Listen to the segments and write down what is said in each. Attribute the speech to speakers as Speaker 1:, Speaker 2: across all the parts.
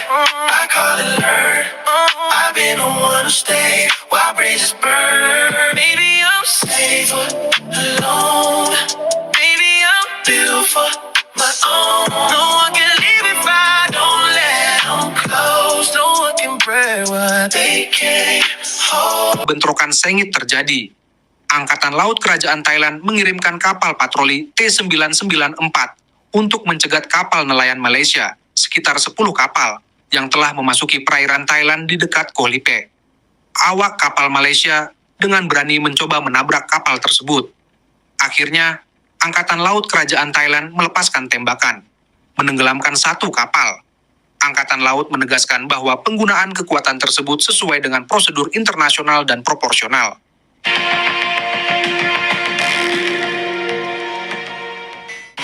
Speaker 1: I call it learn. I've been the one to stay while bridges burn. Maybe I'm safer alone. Maybe I'm built for my own. No one can leave if I don't let them close. No one can break what they can't hold.
Speaker 2: Bentrokan sengit terjadi. Angkatan Laut Kerajaan Thailand mengirimkan kapal patroli T-994 untuk mencegat kapal nelayan Malaysia, sekitar 10 kapal, yang telah memasuki perairan Thailand di dekat Koh Lipe. Awak kapal Malaysia dengan berani mencoba menabrak kapal tersebut. Akhirnya, Angkatan Laut Kerajaan Thailand melepaskan tembakan, menenggelamkan satu kapal. Angkatan Laut menegaskan bahwa penggunaan kekuatan tersebut sesuai dengan prosedur internasional dan proporsional.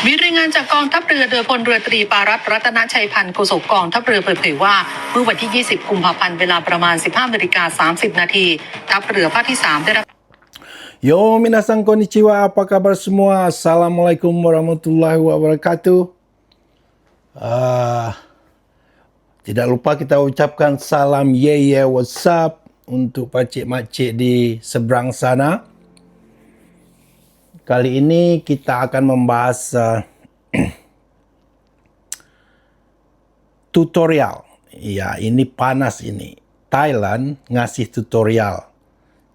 Speaker 3: มีรายงานจากกองทัพเรือโดยพลเรือตรีปารัตน์รัตนชัยพันธ์โฆษกกองทัพเรือเปิดเผยว่าเมื่อวันที่ 20 กุมภาพันธ์เวลาประมาณ 15:30 น. ทัพเรือภาคที่ 3 ได้รับ
Speaker 4: Yo, minasan konnichiwa, apa kabar semua? Assalamualaikum warahmatullahi wabarakatuh. Tidak lupa kita ucapkan salam ye what's up untuk pakcik-makcik di seberang sana. Kali ini kita akan membahas tutorial. Ya, ini panas ini. Thailand ngasih tutorial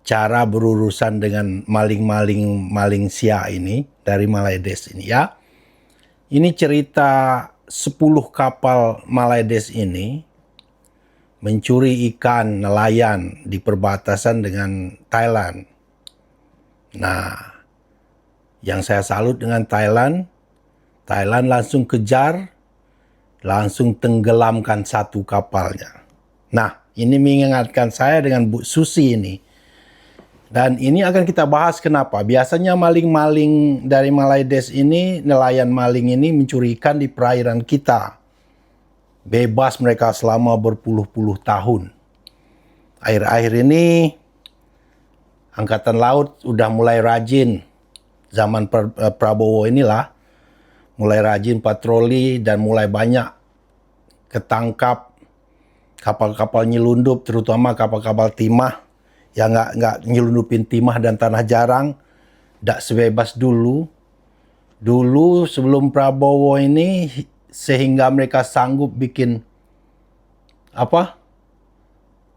Speaker 4: cara berurusan dengan maling Malaysia ini dari Malaydes ini ya. Ini cerita 10 kapal Malaydes ini mencuri ikan nelayan di perbatasan dengan Thailand. Nah, yang saya salut dengan Thailand langsung kejar, langsung tenggelamkan satu kapalnya. Nah, ini mengingatkan saya dengan Bu Susi ini. Dan ini akan kita bahas kenapa. Biasanya maling-maling dari Malaydes ini, nelayan maling ini mencuri ikan di perairan kita. Bebas mereka selama berpuluh-puluh tahun. Akhir-akhir ini, Angkatan Laut udah mulai rajin. Zaman Prabowo inilah, mulai rajin patroli dan mulai banyak ketangkap kapal-kapal nyelundup, terutama kapal-kapal timah yang nggak nyelundupin timah dan tanah jarang, nggak sebebas dulu. Dulu sebelum Prabowo ini, sehingga mereka sanggup bikin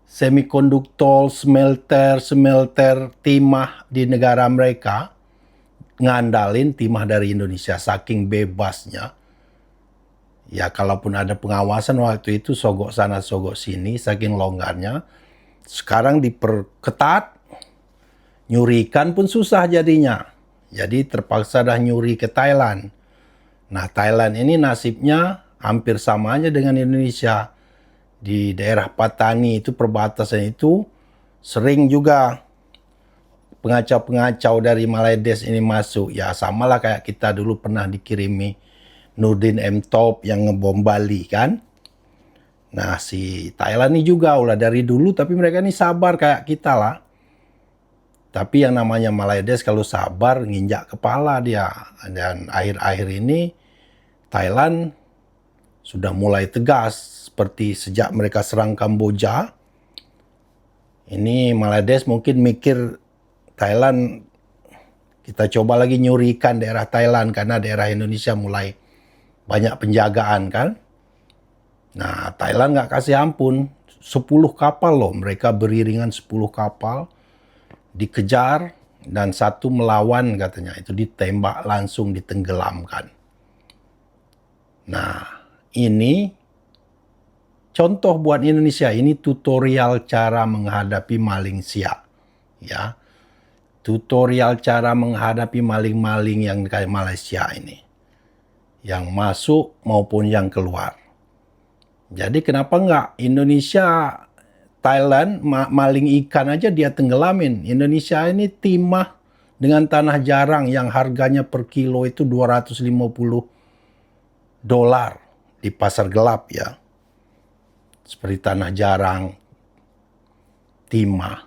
Speaker 4: semikonduktor, smelter timah di negara mereka, ngandalin timah dari Indonesia saking bebasnya. Ya, kalaupun ada pengawasan waktu itu sogok sana sogok sini saking longgarnya. Sekarang diperketat, nyuri ikan pun susah jadinya. Jadi terpaksa dah nyuri ke Thailand. Nah, Thailand ini nasibnya hampir sama aja dengan Indonesia. Di daerah Patani itu, perbatasan itu, sering juga pengacau-pengacau dari Malaydes ini masuk. Ya, samalah kayak kita dulu pernah dikirimi Nurdin M. Top yang ngebom Bali kan. Nah, si Thailand ini juga ulah dari dulu, tapi mereka ini sabar kayak kita lah. Tapi yang namanya Malaydes kalau sabar nginjak kepala dia. Dan akhir-akhir ini Thailand sudah mulai tegas, seperti sejak mereka serang Kamboja. Ini Malaydes mungkin mikir Thailand, kita coba lagi nyuri ikan daerah Thailand karena daerah Indonesia mulai banyak penjagaan kan. Nah, Thailand nggak kasih ampun. 10 kapal loh, mereka beriringan 10 kapal. Dikejar dan satu melawan katanya. Itu ditembak langsung ditenggelamkan. Nah, ini contoh buat Indonesia. Ini tutorial cara menghadapi maling siap. Ya. Tutorial cara menghadapi maling-maling yang kayak Malaysia ini. Yang masuk maupun yang keluar. Jadi kenapa enggak Indonesia, Thailand maling ikan aja dia tenggelamin. Indonesia ini timah dengan tanah jarang yang harganya per kilo itu $250 di pasar gelap ya. Seperti tanah jarang, timah.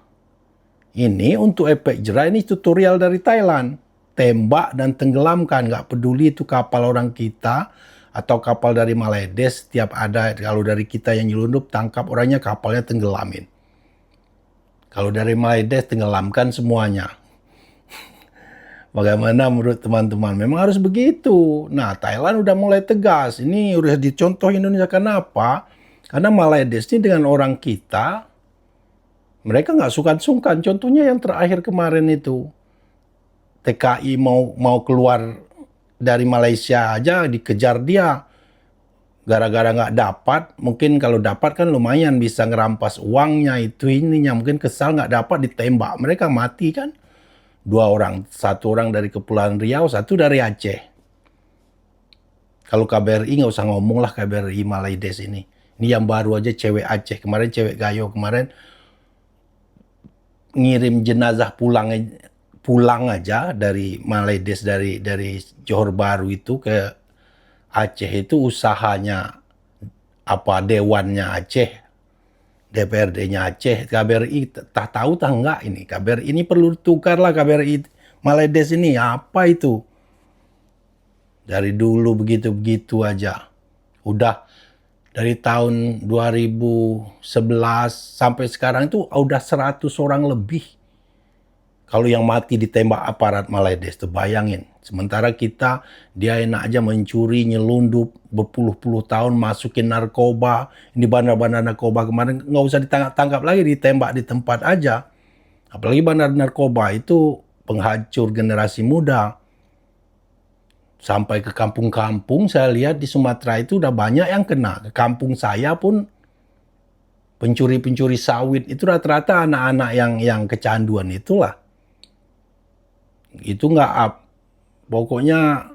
Speaker 4: Ini untuk efek jerah, ini tutorial dari Thailand. Tembak dan tenggelamkan, nggak peduli itu kapal orang kita atau kapal dari Malaides, setiap ada, kalau dari kita yang nyelundup, tangkap orangnya, kapalnya tenggelamin. Kalau dari Malaides, tenggelamkan semuanya. Bagaimana menurut teman-teman? Memang harus begitu. Nah, Thailand udah mulai tegas. Ini udah dicontoh Indonesia. Kenapa? Karena Malaides ini dengan orang kita, mereka nggak sungkan-sungkan. Contohnya yang terakhir kemarin itu, TKI mau keluar dari Malaysia aja dikejar dia. Gara-gara nggak dapat, mungkin kalau dapat kan lumayan bisa ngerampas uangnya, itu ininya. Mungkin kesal nggak dapat, ditembak. Mereka mati kan. 2 orang, 1 orang dari Kepulauan Riau, 1 dari Aceh. Kalau KBRI nggak usah ngomong lah, KBRI Malaides ini. Ini yang baru aja cewek Aceh, kemarin cewek Gayo, kemarin ngirim jenazah pulang aja dari Malaides, dari Johor Bahru itu ke Aceh, itu usahanya dewannya Aceh, DPRD-nya Aceh. KBRI tak tahu tak enggak ini. KBRI ini perlu tukar lah, KBRI Malaides ini. Apa itu? Dari dulu begitu-begitu aja. Udah dari tahun 2011 sampai sekarang itu udah 100 orang lebih. Kalau yang mati ditembak aparat Malaides, tuh bayangin. Sementara kita, dia enak aja mencuri, nyelundup, berpuluh-puluh tahun masukin narkoba. Ini bandar-bandar narkoba kemarin nggak usah ditangkap lagi, ditembak di tempat aja. Apalagi bandar narkoba itu penghancur generasi muda. Sampai ke kampung-kampung, saya lihat di Sumatera itu udah banyak yang kena. Ke kampung saya pun pencuri-pencuri sawit itu rata-rata anak-anak yang kecanduan itulah. Itu nggak up. Pokoknya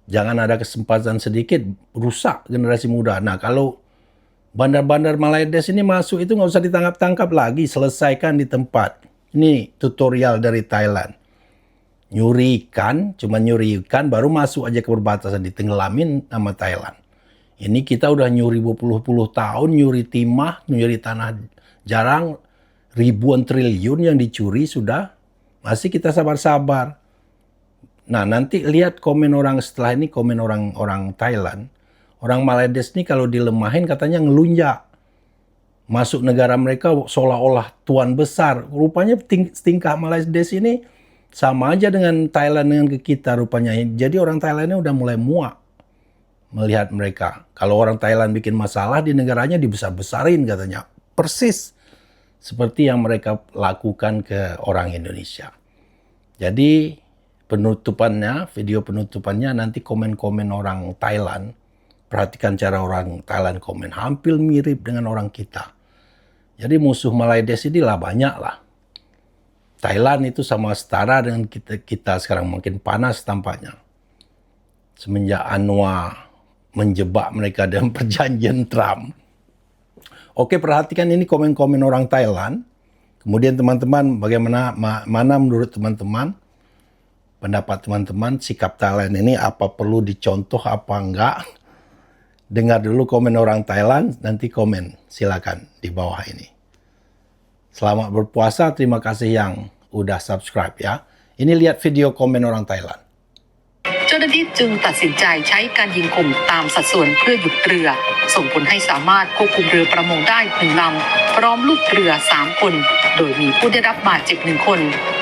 Speaker 4: jangan ada kesempatan sedikit, rusak generasi muda. Nah, kalau bandar-bandar Malaides ini masuk itu nggak usah ditangkap-tangkap lagi, selesaikan di tempat. Ini tutorial dari Thailand. Nyuri ikan, baru masuk aja ke perbatasan, ditenggelamin sama Thailand. Ini kita udah nyuri berpuluh-puluh tahun, nyuri timah, nyuri tanah jarang, ribuan triliun yang dicuri sudah. Masih kita sabar-sabar. Nah, nanti lihat komen orang setelah ini, komen orang Thailand. Orang Malaides ini kalau dilemahin katanya ngelunjak. Masuk negara mereka seolah-olah tuan besar. Rupanya tingkah Malaides ini sama aja dengan Thailand dengan ke kita rupanya. Jadi orang Thailand ini udah mulai muak melihat mereka. Kalau orang Thailand bikin masalah di negaranya dibesar-besarin katanya. Persis seperti yang mereka lakukan ke orang Indonesia. Jadi video penutupannya nanti komen-komen orang Thailand. Perhatikan cara orang Thailand komen. Hampir mirip dengan orang kita. Jadi musuh Malaides inilah banyak lah. Thailand itu sama setara dengan kita sekarang, makin panas tampaknya. Semenjak Anwar menjebak mereka dengan perjanjian Trump. Oke, perhatikan ini komen-komen orang Thailand. Kemudian teman-teman, bagaimana mana menurut teman-teman, pendapat teman-teman, sikap Thailand ini apa perlu dicontoh apa enggak? Dengar dulu komen orang Thailand, nanti komen silakan di bawah ini. Selamat berpuasa, terima kasih yang udah subscribe ya. Ini lihat video komen orang Thailand.
Speaker 3: เจ้าหน้าที่จึงตัดสินใจใช้การยิงข่มตามสัดส่วนเพื่อหยุดเรือส่งผลให้สามารถควบคุมเรือประมงได้1 ลำพร้อมลูกเรือ3 คนโดยมีผู้ได้รับบาดเจ็บ1 คน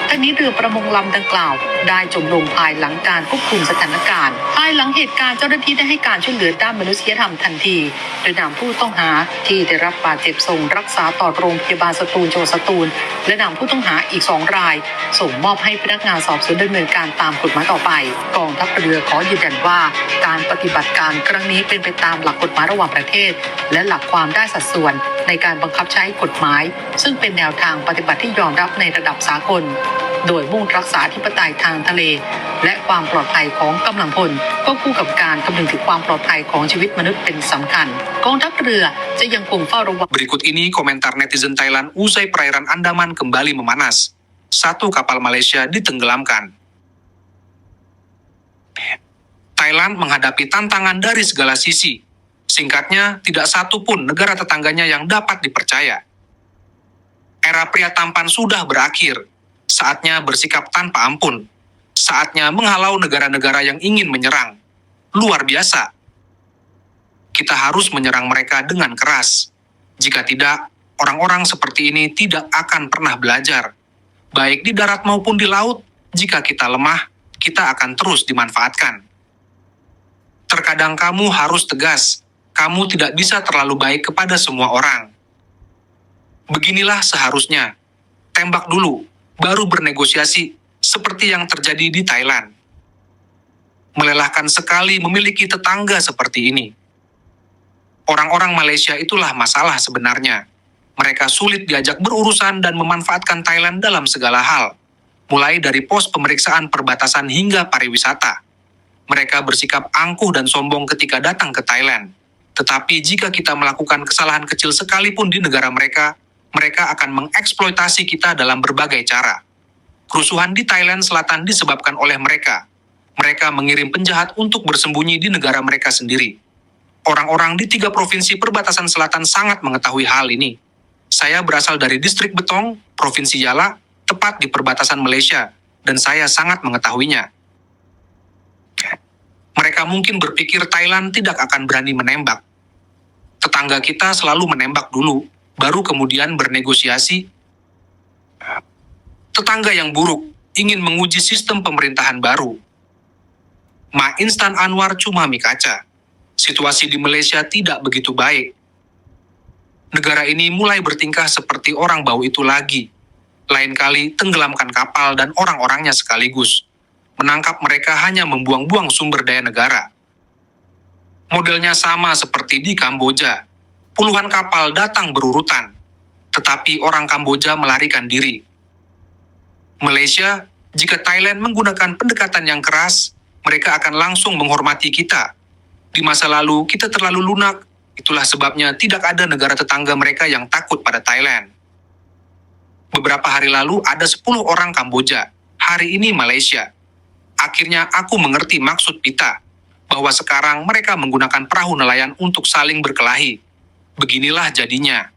Speaker 3: ทั้งนี้เรือประมงลำดังกล่าวได้จมลงภายหลังการควบคุมสถานการณ์ภายหลังเหตุการณ์เจ้าหน้าที่ได้ให้การช่วยเหลือด้านมนุษยธรรมทันทีโดยนำผู้ต้องหาที่ได้รับบาดเจ็บส่งรักษาต่อโรงพยาบาลสตูลจังหวัดสตูลและนำผู้ต้องหาอีก2 รายส่งมอบให้พนักงานสอบสวนดำเนินการตามกฎหมายต่อไปกองทัพเรือขอยืนยันว่าการปฏิบัติการครั้งนี้เป็นไปตามหลักกฎหมายระหว่างประเทศและหลักความได้สัดส่วนในการบังคับใช้กฎหมายซึ่งเป็นแนวทางปฏิบัติที่ยอมรับในระดับสากลโดยมุ่งรักษาอธิปไตยทางทะเลและความปลอดภัยของกำลังพลควบคู่กับการคำนึงถึงความปลอดภัยของชีวิตมนุษย์เป็นสำคัญกองทัพเรือจะยังคงเฝ้าระวัง
Speaker 2: Berikut ini komentar netizen Thailand usai perairan Andaman kembali memanas. 1 kapal Malaysia ditenggelamkan. Thailand menghadapi tantangan dari segala sisi. Singkatnya, tidak satu pun negara tetangganya yang dapat dipercaya. Era pria tampan sudah berakhir. Saatnya bersikap tanpa ampun. Saatnya menghalau negara-negara yang ingin menyerang. luar biasa. Kita harus menyerang mereka dengan keras. Jika tidak, orang-orang seperti ini tidak akan pernah belajar. Baik di darat maupun di laut, jika kita lemah, kita akan terus dimanfaatkan. Terkadang kamu harus tegas. Kamu tidak bisa terlalu baik kepada semua orang. Beginilah seharusnya. Tembak dulu, baru bernegosiasi, seperti yang terjadi di Thailand. Melelahkan sekali memiliki tetangga seperti ini. Orang-orang Malaysia itulah masalah sebenarnya. Mereka sulit diajak berurusan dan memanfaatkan Thailand dalam segala hal, mulai dari pos pemeriksaan perbatasan hingga pariwisata. Mereka bersikap angkuh dan sombong ketika datang ke Thailand. Tetapi jika kita melakukan kesalahan kecil sekalipun di negara mereka, mereka akan mengeksploitasi kita dalam berbagai cara. Kerusuhan di Thailand Selatan disebabkan oleh mereka. Mereka mengirim penjahat untuk bersembunyi di negara mereka sendiri. Orang-orang di 3 provinsi perbatasan selatan sangat mengetahui hal ini. Saya berasal dari distrik Betong, Provinsi Yala, tepat di perbatasan Malaysia, dan saya sangat mengetahuinya. Mereka mungkin berpikir Thailand tidak akan berani menembak. Tetangga kita selalu menembak dulu, baru kemudian bernegosiasi. Tetangga yang buruk ingin menguji sistem pemerintahan baru. Ma instan Anwar cuma mie kaca. Situasi di Malaysia tidak begitu baik. Negara ini mulai bertingkah seperti orang bau itu lagi. Lain kali tenggelamkan kapal dan orang-orangnya sekaligus. Menangkap mereka hanya membuang-buang sumber daya negara. Modelnya sama seperti di Kamboja. Puluhan kapal datang berurutan, tetapi orang Kamboja melarikan diri. Malaysia, jika Thailand menggunakan pendekatan yang keras, mereka akan langsung menghormati kita. Di masa lalu, kita terlalu lunak. Itulah sebabnya tidak ada negara tetangga mereka yang takut pada Thailand. Beberapa hari lalu ada 10 orang Kamboja. Hari ini Malaysia. Akhirnya aku mengerti maksud Pita, bahwa sekarang mereka menggunakan perahu nelayan untuk saling berkelahi. Beginilah jadinya.